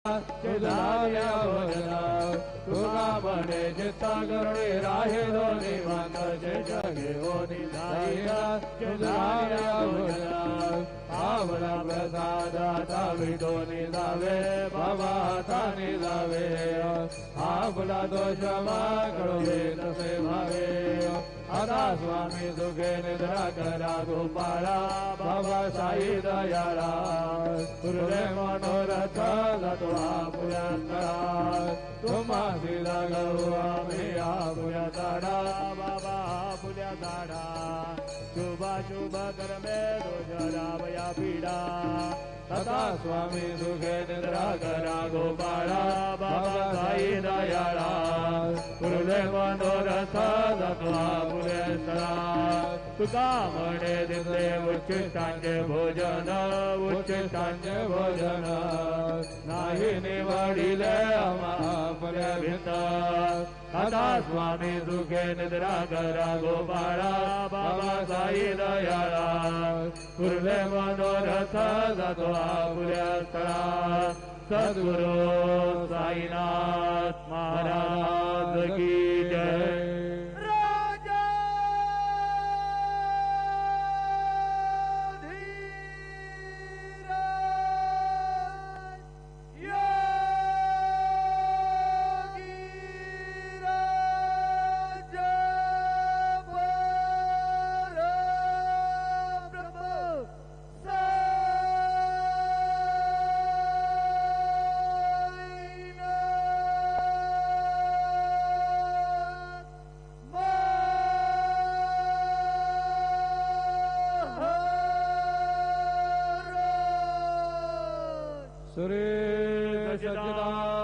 तुझा भजना तुला म्हणे चित्ता करुणी राहे दोन्ही माताचे जगे होनी धाईला तुझा भजना आवला प्रसादाता विदोनी जावे बाबा हाताने जावे आपला दोष मागळे तसे भावे आता स्वामी सुखे निद्रा करा गोपाळा बाबा साई दयाळा हृदय मनोरथ जातो आपुल्या तुम्हासी लागू आम्ही आपुल्या झाडा बाबा आपुल्या झाडा शुभा शुभ कर्मे दोषरावया पीडा तथा स्वामी सुखे निद्रा करा गोपाळा बाबा साई दयाळा हृदय मनोरथ जातो आपुल्या तुका म्हणे दिले उच्चिष्टांचे भोजन उच्चिष्टांचे भोजन नाही निवडिले आम्हा भिंत आता स्वामी सुखे निद्रा करा गोपाळा बाबा साई दयाळा हृदय मनोरथ जातो आपुल्या स्थळा सद्गुरु साईनाथ महाराज की जय. श्री सच्चिदानंद